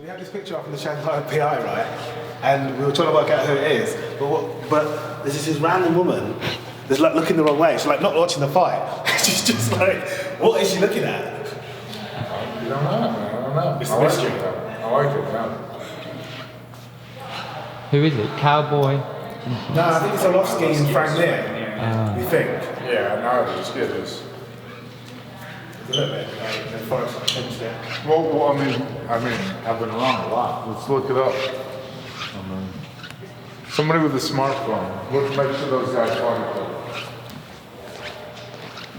So we have this picture up in the Shanghai PI, right? And we were trying to work out who it is. But there's this random woman that's like looking the wrong way. She's like not watching the fight. She's just like, what is she looking at? You don't know, man. I don't know. It's a mystery. I like it, man. Who is it? Cowboy? No, I think it's Orlovsky and Frank Mir. We think. Yeah, no, it's good. It's A little bit. And Forrest changed it. well, I mean, I've been around a lot. Let's look it up. I mean, somebody with a smartphone. Let's make sure those guys follow.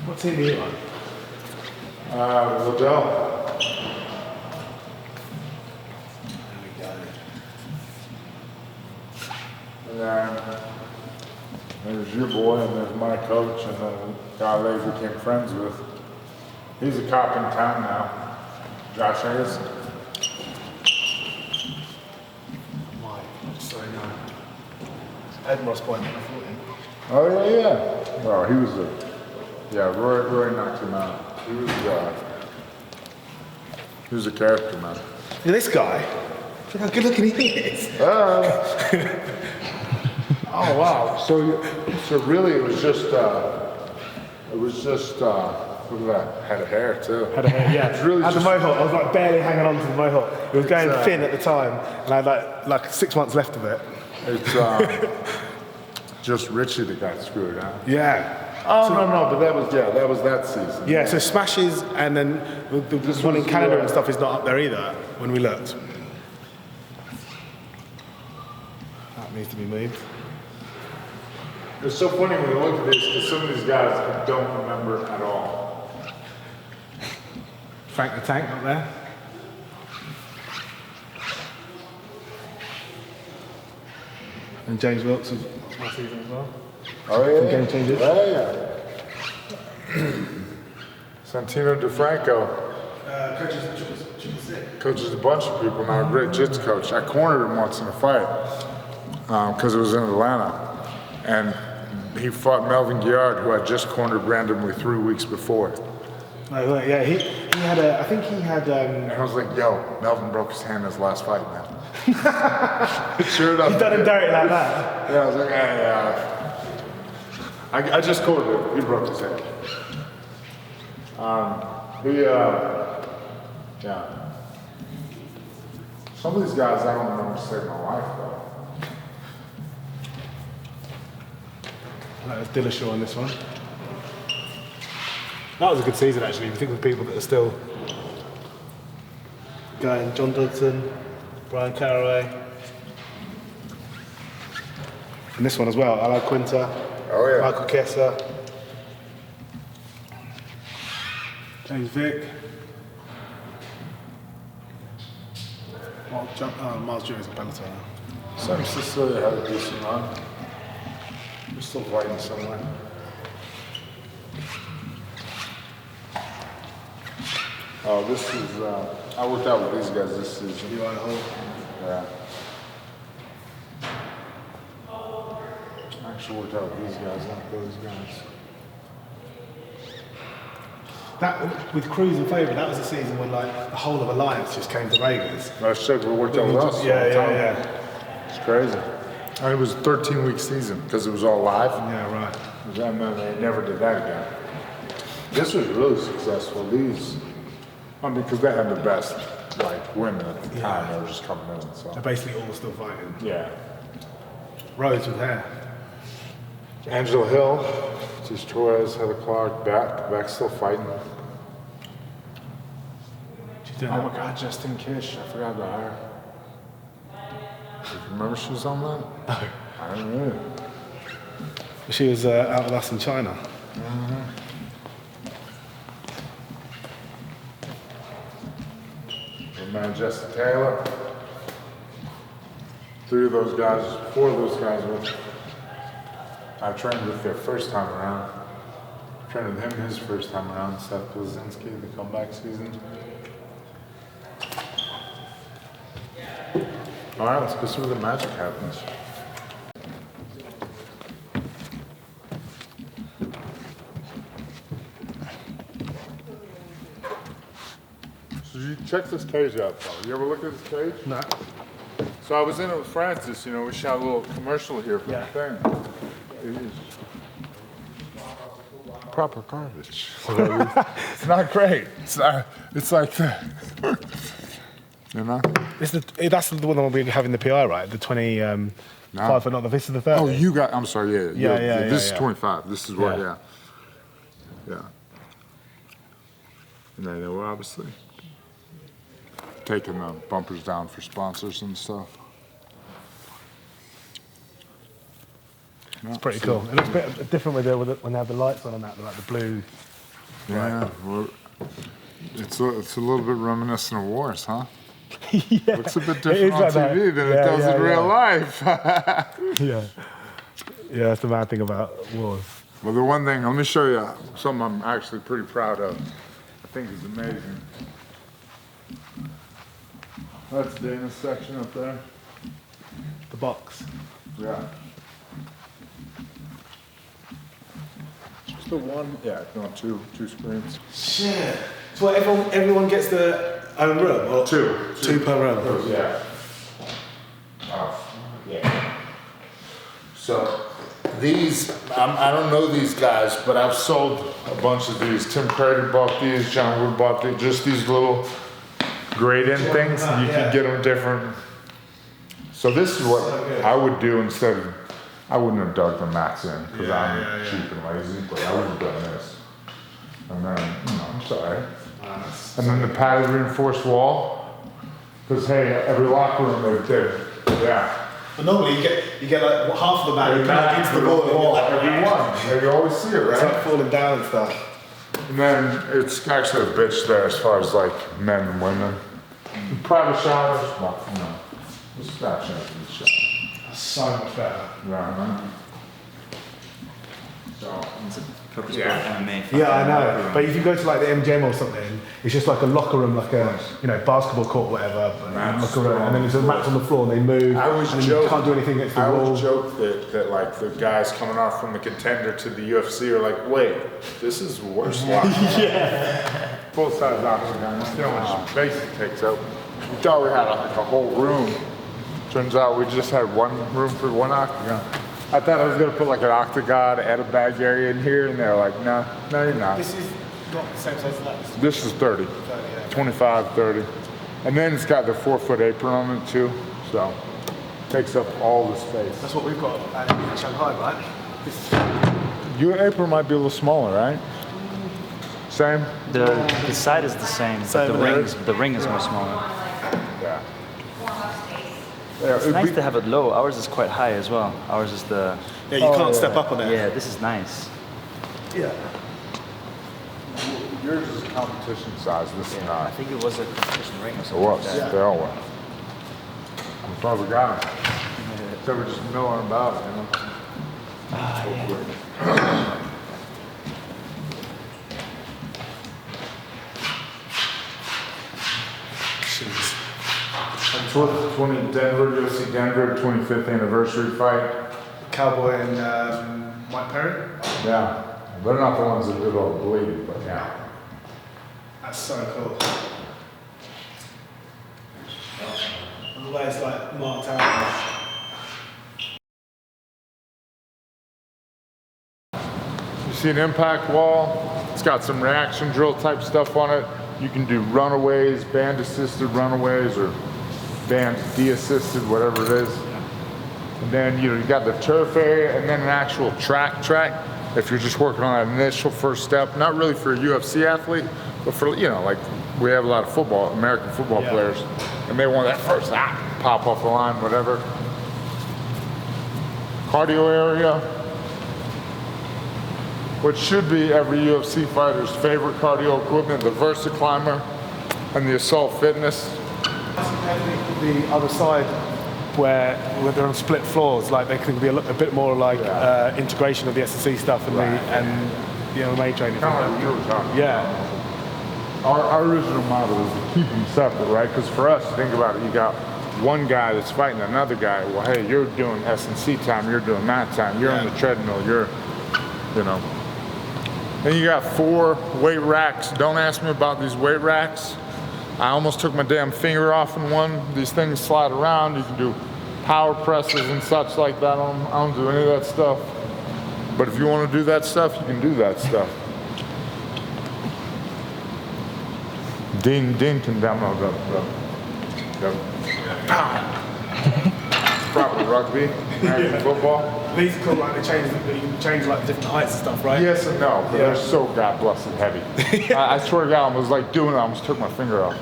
What team are you on? Liddell. And then there's your boy, and there's my coach, and then the guy they became friends with. He's a cop in town now. Josh Hayes. Sorry, no. Edinburgh's point. Oh yeah. Well, he was Roy knocked him out. He was a character, man. Look at this guy. Look how good looking he is. Oh wow. So really it was just look at that. Had a hair too. Had a hair, yeah. It's really had just, the mohawk. I was like barely hanging on to the mohawk. It was going thin at the time, and I had like 6 months left of it. It's just Richie that got screwed, huh? Yeah. Oh no, but that was that season. Yeah, so Smashes and then the one in Canada and stuff is not up there either when we looked. That needs to be moved. It's so funny when you look at this because some of these guys I don't remember at all. Frank the Tank up there. And James Wilkes was my season as well. Oh yeah. From Game Changers. Yeah. Santino DeFranco. Coaches the Triple Six. Coaches a bunch of people now. Great jiu-jitsu coach. I cornered him once in a fight because it was in Atlanta, and he fought Melvin Guillard, who I just cornered randomly 3 weeks before. Right, yeah, he had I think he had. And I was like, yo, Melvin broke his hand in his last fight, man. Sure enough. He's done him dirty like that. Yeah, I was like, yeah. I just cornered him. He broke his hand. Yeah. Some of these guys I don't remember saving my life, though. That was Dillashaw on this one. That was a good season actually. If you think of the people that are still going, John Dodson, Brian Caraway. And this one as well, Ala Quinta, Michael Kessa, James Vick, Miles Jones and Bellator. Sam Sicily had a decent run. We're still fighting somewhere. Oh, this is, I worked out with these guys this season. You want to hold? Yeah. I actually worked out with these guys, not those guys. That, with Cruz and Faber, that was a season when like the whole of Alliance just came to Vegas. Last check, we worked out with us. Yeah. It's crazy. It was a 13-week season because it was all live. Yeah, right. And then they never did that again. This was really successful. These, I mean, because they had the best, like, women at the time. They were just coming in. So. They're basically all still fighting. Yeah. Rose with hair. Angela Hill, Tish Torres, Heather Clark, back still fighting. She's doing Oh my God, Justine Kish, I forgot about her. You remember she was on that? No. I don't know. She was out with us in China. Mm-hmm. My man Jesse Taylor. 4 of those guys I trained with their first time around. Trained with him his first time around, Seth Blazinski, the comeback season. All right, let's go see where the magic happens. So you check this cage out, though. You ever look at this cage? No. So I was in it with Francis, you know, we shot a little commercial here for the thing. It is proper garbage. It's not great. It's like that. You know? That's the one we have in the PI, right? The 25, but not the, this is the 30. Oh, you got, I'm sorry, yeah. This is yeah. 25. This is what, yeah. And then we're obviously taking the bumpers down for sponsors and stuff. It's pretty cool. It looks a bit different when they have the lights on and that, like the blue. Yeah, well, it's a little bit reminiscent of wars, huh? Yeah. Looks a bit different on TV than it does in real life. Yeah, that's the bad thing about wars. Well, the one thing, let me show you something I'm actually pretty proud of. I think is amazing. That's Dana's section up there. The box. Yeah. Just the one, no, two screens. Shit. So what, everyone gets their own room? Or two per room? Yeah. Yeah. So these, I don't know these guys, but I've sold a bunch of these. Tim Crater bought these, John Wood bought these, just these little grade-in things. You can get them different. So this is what I would do instead of, I wouldn't have dug the mats in because I'm cheap and lazy, but I would have done this. And then, I'm sorry. And then the padded reinforced wall, because hey, every locker room yeah. But normally you get like half of the mat against the wall. You always see it, right? It's like falling down and stuff. And then it's actually a bitch there as far as like men and women. Private showers, well, it's not changing the shower. That's so much better. Yeah, I know. But if you go to like the MGM or something, it's just like a locker room, like a basketball court, whatever. Locker room, and then there's a mats on the floor and they move. And you can't do anything against the wall. I always joke that like the guys coming off from the Contender to the UFC are like, wait, this is worse locker room. Yeah. Full size octagon. You know how much space it takes up. We thought we had like a whole room. Turns out we just had one room for one octagon. I thought I was gonna put like an octagon, add a bag area in here, and they're like, no, you're not. This is not the same size as that. This is 30, 25, 30. And then it's got the 4-foot apron on it too, so takes up all the space. That's what we've got in Shanghai, right? Your apron might be a little smaller, right? Same? The side is the same, but the ring is more smaller. Yeah. It's nice to have it low. Ours is quite high as well. Ours is the... Yeah, you can't step up on it. Yeah, this is nice. Yeah. Yours is competition size, this is not. I think it was a competition ring or It something was, like that. they all were. I'm glad we got them. So we're just milling about, you know? Jeez. 20 Denver, UFC Denver, 25th anniversary fight. Cowboy and Mike Perry. Yeah, they're not the ones that did all the bleeding, but yeah. That's so cool. And the way it's like marked out. You see an impact wall? It's got some reaction drill type stuff on it. You can do runaways, band assisted runaways, or band de-assisted, whatever it is. And then you got the turf area and then an actual track. If you're just working on that initial first step, not really for a UFC athlete, but for, like we have a lot of American football players, and they want that first pop off the line, whatever. Cardio area, which should be every UFC fighter's favorite cardio equipment, the Versa Climber and the Assault Fitness. The other side, where they're on split floors, like there can be a bit more like integration of the S&C stuff and the MMA training. Kind of like you were talking. Yeah. Our original model is to keep them separate, right? Because for us, think about it, you got one guy that's fighting another guy. Well, hey, you're doing S&C time, you're doing that time, you're on the treadmill, Then you got 4 weight racks. Don't ask me about these weight racks. I almost took my damn finger off in one. These things slide around. You can do power presses and such like that. I don't do any of that stuff. But if you want to do that stuff, you can do that stuff. Dean can demo the proper rugby, American football. These are cool, like you can change like different heights and stuff, right? Yes and no, but they're so god blessed heavy. I swear to God, I was like doing it, I almost took my finger off.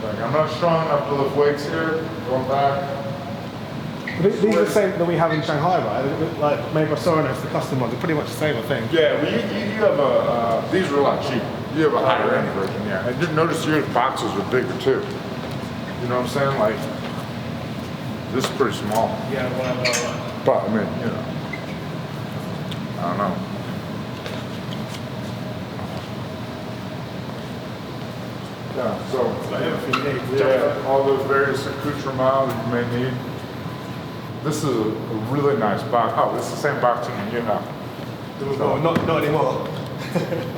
Like, I'm not strong enough to lift weights here, going back. These are the same that we have in Shanghai, right? Like made by Soros, the custom ones, they're pretty much the same, I think. Yeah, well, you have these are a lot cheaper. You have a higher end version, yeah. And notice your boxes are bigger too. You know what I'm saying? Like, this is pretty small. Yeah, well. But, I mean, you know, I don't know. Yeah, so, all those various accoutrements that you may need. This is a really nice box. Oh, it's the same boxing you have. No, not anymore.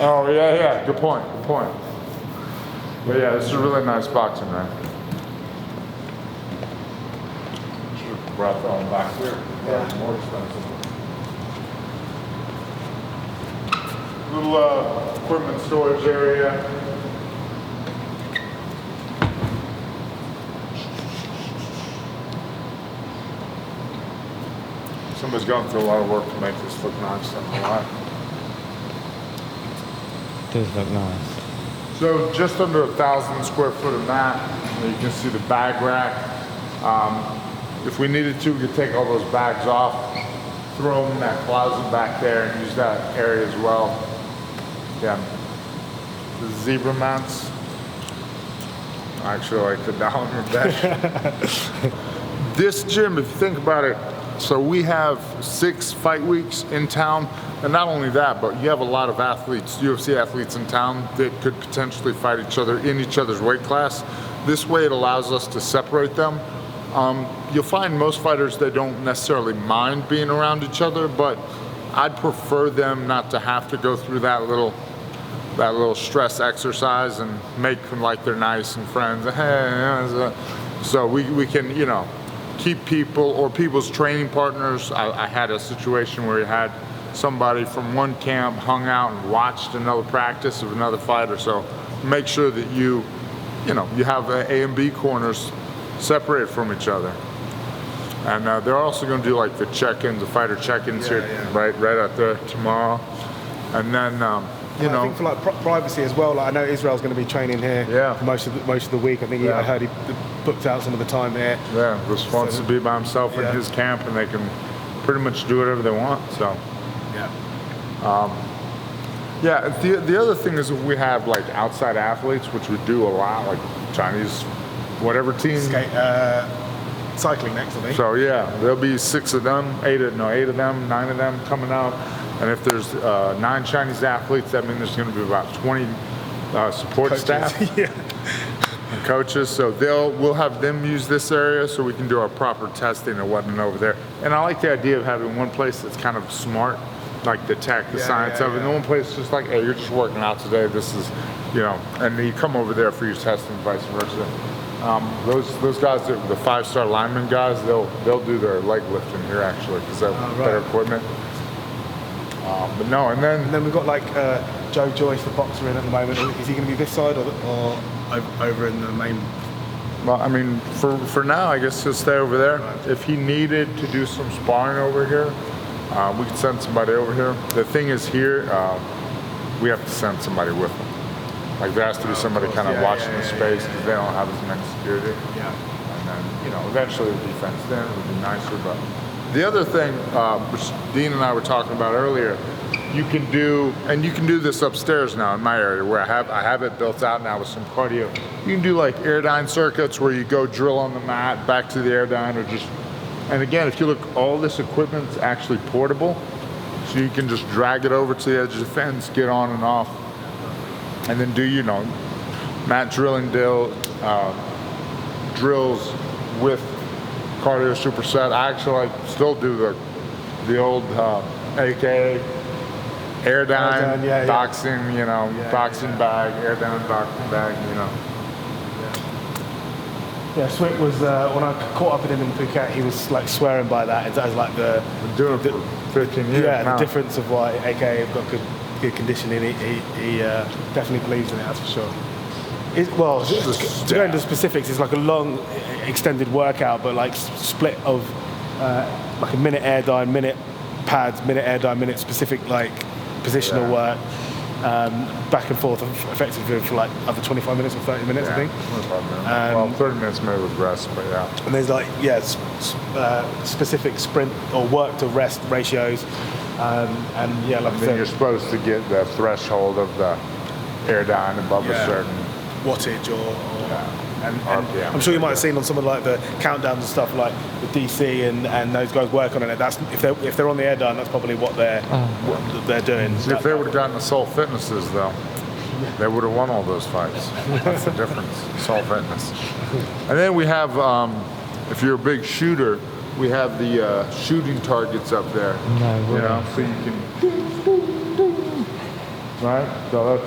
Oh, yeah, good point. But yeah, this is a really nice boxing ring. Should have brought that one back here. Yeah. More expensive. Little equipment storage area. Somebody's gone through a lot of work to make this look nice. A lot. Does look nice. So just under 1,000 square foot of that. You can see the bag rack. If we needed to, we could take all those bags off, throw them in that closet back there, and use that area as well. Yeah. The zebra mounts. I actually like the dollar bed. This gym, if you think about it, so we have 6 fight weeks in town, and not only that, but you have a lot of athletes, UFC athletes in town that could potentially fight each other in each other's weight class. This way it allows us to separate them. You'll find most fighters, they don't necessarily mind being around each other, but I'd prefer them not to have to go through that little stress exercise and make them like they're nice and friends. So we can, you know, keep people or people's training partners. I had a situation where you had somebody from one camp hung out and watched another practice of another fighter. So make sure that you have A and B corners separated from each other. And they're also going to do like the check-ins, the fighter check-ins here, right out there tomorrow. And then I think for like privacy as well. Like I know Israel's going to be training here for most of the week. I think I heard he booked out some of the time here. Yeah, just wants to be by himself in his camp, and they can pretty much do whatever they want. So the other thing is we have like outside athletes, which we do a lot, like Chinese, whatever team. Cycling next, I think. So yeah, there'll be 6 of them, 8 of them, 9 of them coming out. And if there's 9 Chinese athletes, that means there's going to be about 20 support coaches. staff and coaches. So we'll have them use this area so we can do our proper testing and whatnot over there. And I like the idea of having one place that's kind of smart, like the tech, the science of it. And one place just like, hey, you're just working out today. This is, and you come over there for your testing, vice versa. Those guys, the 5-star lineman guys, they'll do their leg lifting here actually because they have better equipment. But no, and then we've got like Joe Joyce, the boxer, in at the moment. Is he going to be this side or over in the main? Well, I mean, for now, I guess he'll stay over there. Right. If he needed to do some sparring over here, we could send somebody over here. The thing is here, we have to send somebody with them. Like there has to be somebody kind of watching the space because they don't have as many security. Yeah. And then, eventually it'll be fenced in, it'll be nicer. But the other thing, which Dean and I were talking about earlier, you can do this upstairs now in my area where I have it built out now with some cardio. You can do like Airdyne circuits where you go drill on the mat, back to the Airdyne, and again, if you look, all this equipment's actually portable. So you can just drag it over to the edge of the fence, get on and off. And then do, mat drilling drills with cardio superset. I actually still do the old AKA Airdyne boxing, boxing bag, Airdyne boxing bag, Yeah, Swick was when I caught up with him in Phuket. He was like swearing by that as like Been doing it for 15 years yeah, now. the difference of why AKA have got good conditioning. He definitely believes in it. That's for sure. To go into specifics, it's like a long, extended workout, but like split of like a minute air dine, minute pads, minute air dine, minute specific like positional work. Back and forth effectively for like either 25 minutes or 30 minutes, I think. 25 minutes. 30 minutes maybe with rest, but yeah. And there's like, specific sprint or work to rest ratios. And yeah, like I And then said, you're supposed to get the threshold of the air dyne above a certain wattage or and RPM. I'm sure you might have seen on some of like the countdowns and stuff like the DC and those guys work on it. That's if they're on the air dine, that's probably what they're doing. See, if they would have gotten the Soul Fitnesses though, they would have won all those fights. That's the difference. Soul Fitness. And then we have, if you're a big shooter, we have the shooting targets up there. So you can, right? So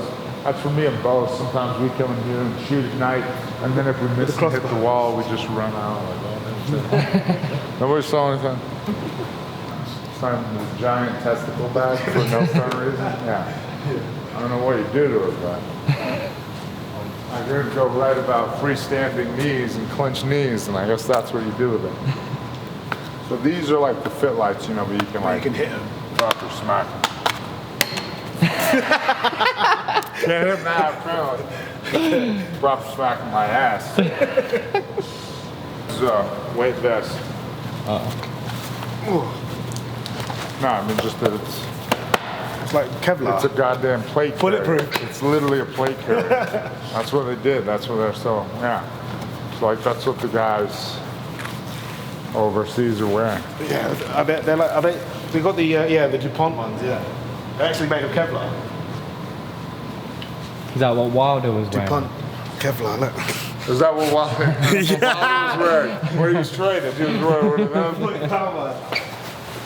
that's for me and both. Sometimes we come in here and shoot at night, and then if we miss and hit the wall, we just run out. Nobody saw anything. Signed the giant testicle bag for no fun reason. Yeah. I don't know what you do to it, but I heard it go right about freestanding knees and clenched knees, and I guess that's what you do with it. So these are like the fit lights, but you can like hit them. Drop or smack them. Can't hit now, apparently. Drop or smack my ass. So, weight vest. No, I mean just that It's like Kevlar. it's a goddamn plate carrier. Bulletproof. It's literally a plate carrier. That's what they did. That's what they're so, yeah. It's like that's what the guys overseas are wearing. Yeah, I bet they got the DuPont ones. Yeah, they're actually made of Kevlar. Is that what Wilder was wearing? DuPont Kevlar. Look. Is that what Wilder was wearing? When he was training, he was wearing one of them.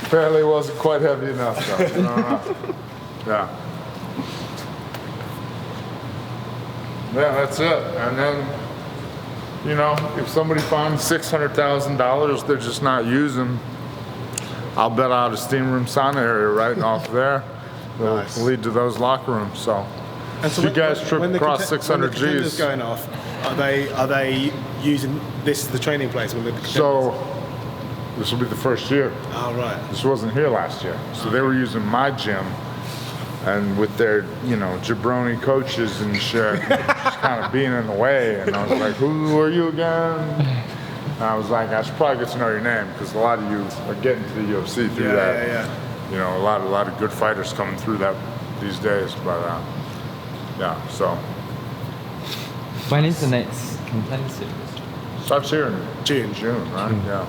Apparently it wasn't quite heavy enough though. Yeah. Yeah, that's it. And then, if somebody finds $600,000 they're just not using, I'll bet out a steam room sauna area right off there. Will Nice. lead to those locker rooms. So, if you guys trip across 600 when the G's. going off, are they using this as the training place? When the So, this will be the first year. oh right. This wasn't here last year. So they were using my gym, and with their, jabroni coaches and shit, just kind of being in the way. And I was like, who are you again? And I was like, I should probably get to know your name, because a lot of you are getting to the UFC through that. Yeah. A lot of good fighters coming through that these days. But yeah, so. When is the next contender series? Starts here in June, right? Yeah.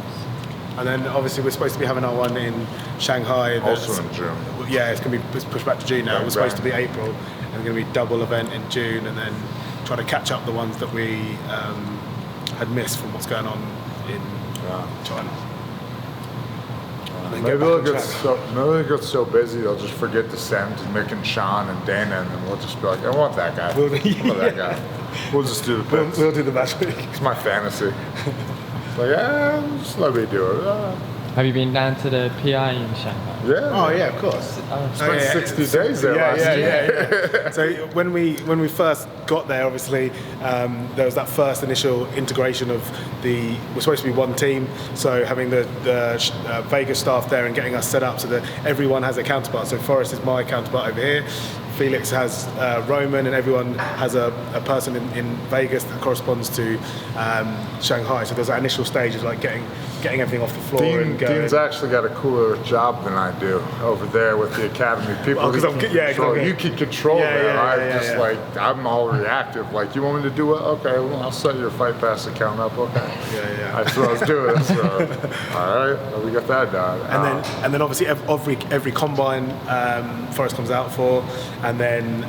And then obviously we're supposed to be having our one in Shanghai. Also in June. Yeah, it's pushed back to June now. It was supposed to be April, and it's going to be double event in June, and then try to catch up the ones that we had missed from what's going on in China. Maybe they'll get so busy they'll just forget to send Mick and Sean and Dana, and then we'll just be like, I want that guy. I want that guy. We'll just do the picks. We'll do the match week. It's my fantasy. It's like, just let me do it. Have you been down to the PI in Shanghai? Yeah. Oh yeah, of course. Spent 60 days there last year. Yeah. So when we first got there, obviously there was that first initial integration of we're supposed to be one team. So having the Vegas staff there and getting us set up so that everyone has a counterpart. So Forrest is my counterpart over here. Felix has Roman, and everyone has a person in Vegas that corresponds to Shanghai. So there's that initial stage of like getting everything off the floor and going. Dean's actually got a cooler job than I do over there with the academy. People you can control there. Like I'm all reactive. Like, you want me to do it? Okay, well, I'll set your fight pass account up. Okay. Yeah. That's what I was doing. So, all right, we got that done. And then obviously every combine Forrest comes out for, and then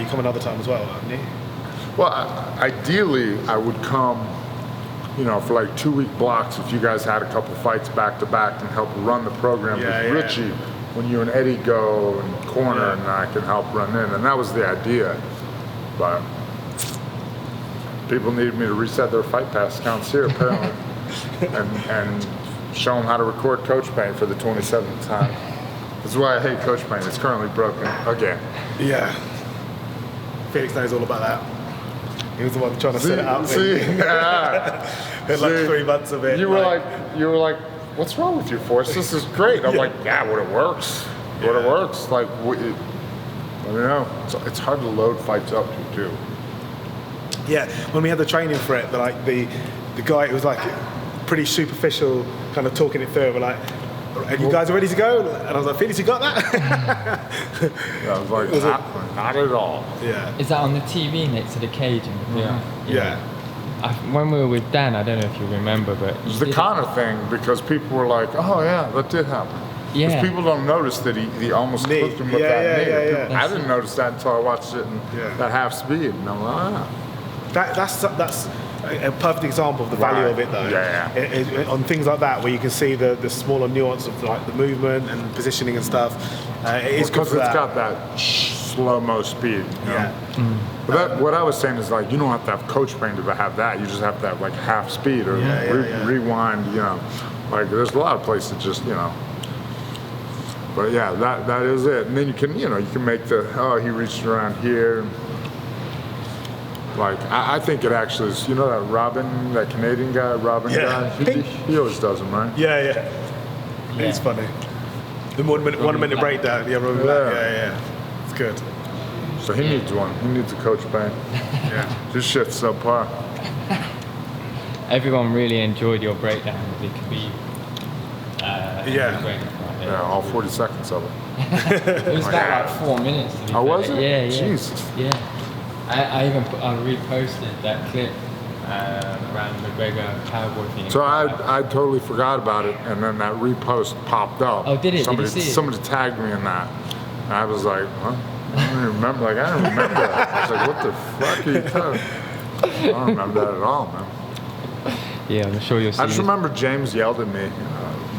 you come another time as well, haven't you? Well, ideally I would come, for like 2-week blocks if you guys had a couple fights back to back and help run the program with Richie when you and Eddie go and corner, and I can help run in, and that was the idea. But people needed me to reset their fight pass accounts here, apparently, and show them how to record Coach Pain for the 27th time. This is why I hate Coach Pain. It's currently broken again. Yeah. Felix knows all about that. He was the one trying to set it up. Had like 3 months of it. You were like, what's wrong with you, Forrest? This is great. I'm like, yeah, when it works. When it works. Like, I don't know. It's hard to load fights up to do. Yeah, when we had the training for it, the guy, it was like pretty superficial, kind of talking it through. We're like, and you guys are ready to go? And I was like, Felix, you got that? I was like, not at all. Yeah. Is that on the TV next to the cage? Yeah. When we were with Dan, I don't know if you remember, but It was the Connor thing because people were like, oh yeah, that did happen. Yeah. Because people don't notice that he almost Knee. clipped him with that knee. Yeah. I didn't notice that until I watched it in that half speed. And I'm like, That's a perfect example of the value of it, though. On things like that, where you can see the smaller nuance of like the movement and positioning and stuff, it is good for that. Because it's got that slow-mo speed. You know? But what I was saying is like, you don't have to have Coach Pain to have that. You just have to have like half speed or rewind. You know, like there's a lot of places just But yeah, that is it. And then you can make he reached around here. Like, I think it actually is, that Robin, that Canadian guy, guy? He always does them, right? Yeah. It's funny. The 1 minute breakdown. Yeah, Robin Black. Yeah. It's good. So he needs one. He needs a Coach Pain. Yeah. This shit's subpar. everyone really enjoyed your breakdown. It could be Yeah, all 40 seconds of it. It was about like 4 minutes. To be fair. Was it? Yeah. Jesus. Yeah. I even reposted that clip around the McGregor cowboy thing. So I totally forgot about it, and then that repost popped up. Oh, did it? Somebody, Did you see it? Somebody tagged me in that, and I was like, huh? I don't remember. I don't remember that. I was like, what the fuck are you talking? I don't remember that at all, man. Yeah, I'm sure you'll see. I just remember James yelled at me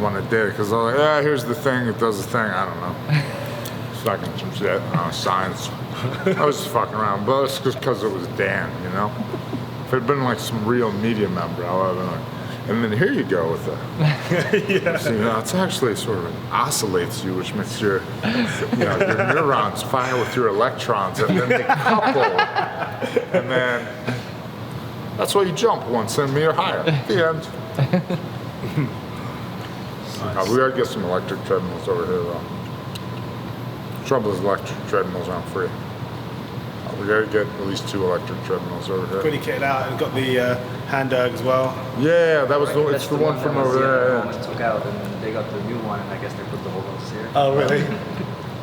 when I did it, because I was like, here's the thing, it does the thing, I don't know. Fucking some shit, science. I was just fucking around, but it's just because it was Dan, If it had been like some real media member, I would have been like, and then here you go with it. So, it's actually sort of oscillates you, which makes your neurons fire with your electrons, and then they couple, and then that's why you jump 1 centimeter higher. The end. Nice. We gotta get some electric treadmills over here, though. Trouble is electric treadmills aren't free. We gotta get at least 2 electric treadmills over here. Pretty kitted out, and got the hand erg as well. Yeah, that was it's the one from over there. One took out, and then they got the new one, and I guess they put the whole ones here. Oh, really?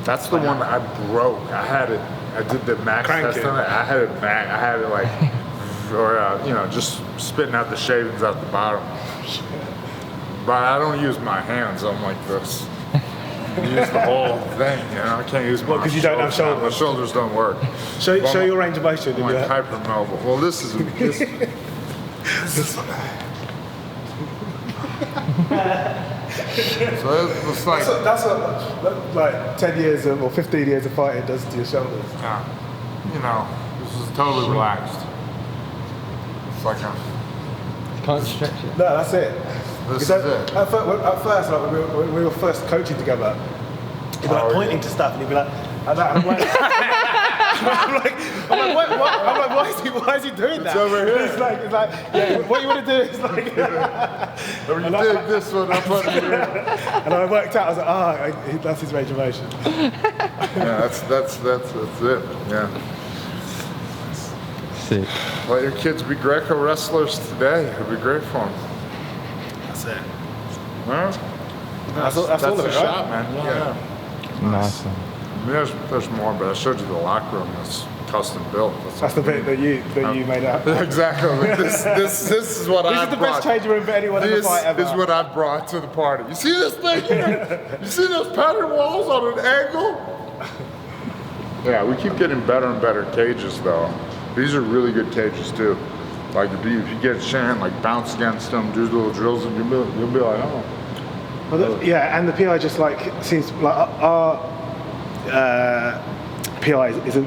That's the one that I broke. I had it. I did the max test on it. I had it back. I had it like, or just spitting out the shavings out the bottom. But I don't use my hands. I'm like this. Use the whole thing, I can't use my because you don't have shoulders. My shoulders don't work. Show your range of motion. I'm like hypermobile. Well, this is. So it's like. That's what like 10 years or 15 years of fighting does to your shoulders. Yeah. This is totally relaxed. It's like a. Can't stretch it. No, that's it. This is it. At first, like when we were first coaching together, he'd be like pointing to stuff, and he'd be like that. And I'm like, why is he doing that? It's over here. It's like, what you want to do is like. Or you dig this one up under here. And I worked out. I was like, that's his range of motion. Yeah, that's it. Yeah. Sick. Let your kids be Greco wrestlers today. It'd be great for them. That's it. Well, That's all of the it, shot, right? man. Yeah. Nice one. I mean, there's more, but I showed you the locker room that's custom built. That's the bit that you made up. Exactly. This is what I brought. This is the best changing room for anyone in the fight ever. This is what I brought to the party. You see this thing here? You see those pattern walls on an angle? Yeah, we keep getting better and better cages, though. These are really good cages, too. Like, if you get a chance, like, bounce against them, do little drills, and you'll be like, oh. Well, and the PI just seems like our PI is a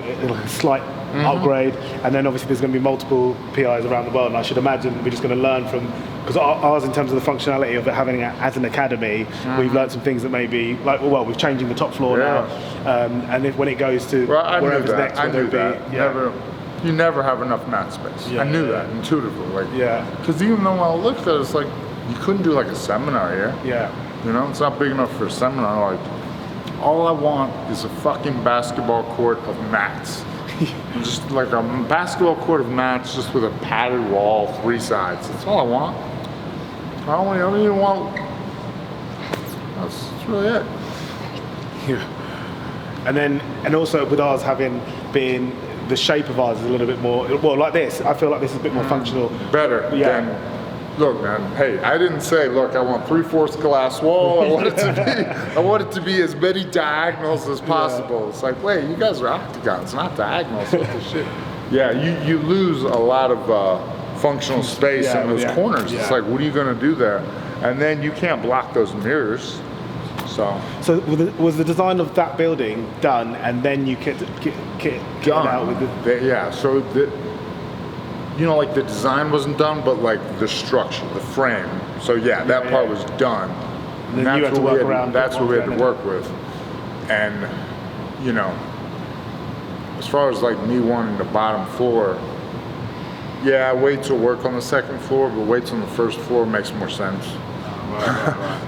slight upgrade, and then obviously there's going to be multiple PIs around the world, and I should imagine we're just going to learn from, because ours in terms of the functionality of it having it as an academy, we've learned some things that maybe, like, well, we're changing the top floor now, and if when it goes to wherever's next, I knew whether that. it be, You never have enough mat space. I knew that intuitively. Like, because even though I looked at it, it's like, you couldn't do like a seminar here. You know, it's not big enough for a seminar. Like, all I want is a fucking basketball court of mats. Just like a basketball court of mats, just with a padded wall, 3 sides. That's all I want. I don't even want. That's really it. And also with ours being the shape of ours is a little bit more, well, like this. I feel like this is a bit more functional. Better than, look, man, hey, I didn't say, look, I want 3/4 glass wall. I want it to be as many diagonals as possible. It's like, wait, you guys are octagons, not diagonals. What the shit? Yeah, you lose a lot of functional space in those corners. It's like, what are you going to do there? And then you can't block those mirrors. So was the design of that building done, and then you get it out with so you know, like the design wasn't done, but like the structure, the frame. So that part was done. And then you had to work around. That's what we had to work with. And you know, as far as like me wanting the bottom floor, wait till work on the second floor, but wait till the first floor makes more sense.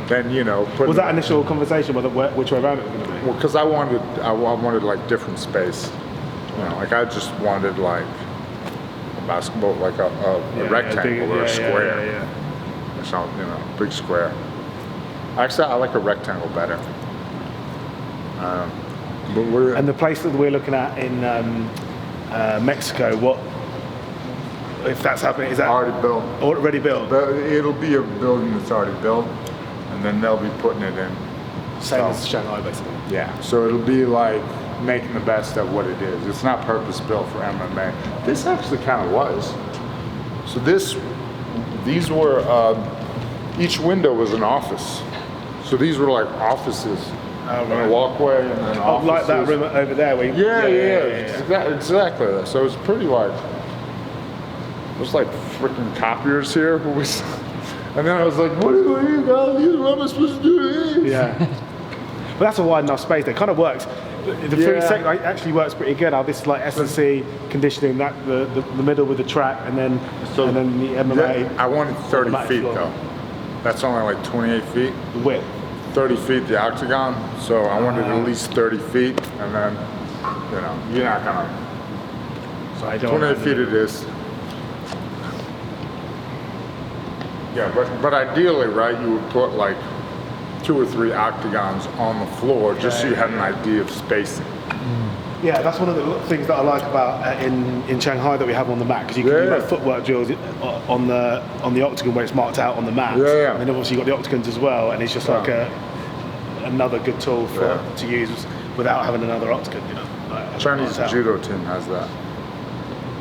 Then you know. Was that initial conversation whether which way around it was going to be? Well, because I wanted like different space. You know, like I just wanted like a basketball, like a rectangle or a square. Or something, you know, big square. Actually, I like a rectangle better. And the place that we're looking at in Mexico, what? If that's happening, is that already built? Already built. It'll be a building that's already built, and then they'll be putting it in. Same as Shanghai, basically. Yeah. So it'll be like making the best of what it is. It's not purpose built for MMA. This actually kind of was. So these were each window was an office. So these were like offices. And a walkway and then offices. Like that room over there. Where Exactly that. So it's pretty like. There's like freaking copiers here. And then I was like, what are you guys? What am I supposed to do? But that's a wide enough space. It kind of works. The food sector actually works pretty good. How this is like S&C conditioning, that the middle with the track, and then the MMA. I wanted 30 feet though. That's only like 28 feet. Width. 30 feet the octagon. So I wanted at least 30 feet, and then you know you're not gonna. So I don't. 28 feet it is. Yeah, but ideally, right, you would put like 2 or 3 octagons on the floor just so you had an idea of spacing. Yeah, that's one of the things that I like about in Shanghai that we have on the mat, because you can do like footwork drills on the octagon where it's marked out on the mat. And then obviously you've got the octagons as well, and it's just like another good tool to use without having another octagon, you know. Like, Chinese judo team has that.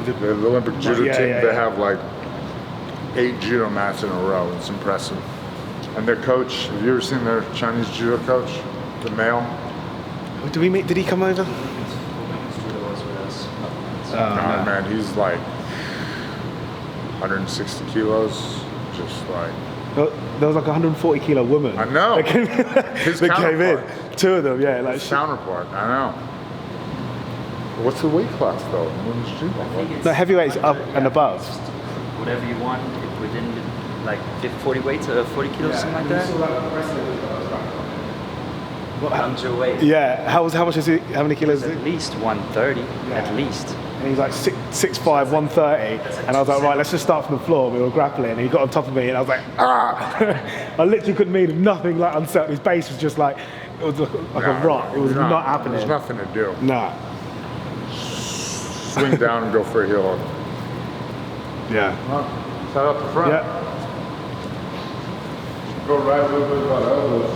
The Olympic judo team, they have like 8 judo mats in a row. It's impressive. And their coach, have you ever seen their Chinese judo coach? The male? Did he come over? No, man, he's like 160 kilos, just like. There was like a 140 kilo woman. I know. His came in. 2 of them, like his counterpart. I know. What's the weight class though? Women's judo? No, heavyweights up and above. Whatever you want within like 40 weights or 40 kilos, something like that. Comes your weight. Yeah. How much is he? How many kilos is At least 130. At least. And he's like 6'5", 130, and I was like, right, let's just start from the floor. We were grappling, and he got on top of me, and I was like, ah! I literally couldn't move nothing, like unsettled. His base was just like, it was like a rock. It was not happening. There's nothing to do. Nah. Swing down and go for a heel hook. Yeah. Set up the front. Yeah. Go right a little bit about elbows.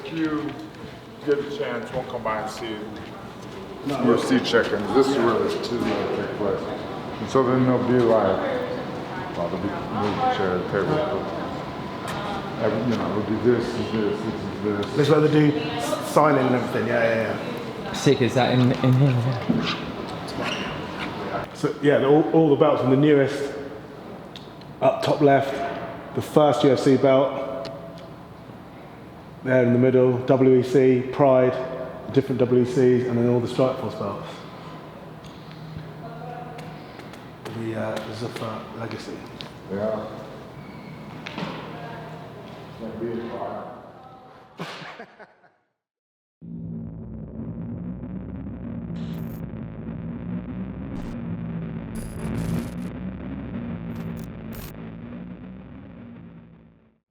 If you get a chance, we'll come by and see you. UFC check-ins. This is where this is going to take place. And so then there'll be like, well, there'll be movie chair, table. You know, it'll be this, this, this, this. This is where they do signing and everything. Yeah. Sick, is that in here? So yeah, all the belts from the newest, up top left, the first UFC belt, there in the middle, WEC, Pride, different WECs, and then all the Strikeforce belts. The Zuffa legacy. Yeah. It's gonna be a fire.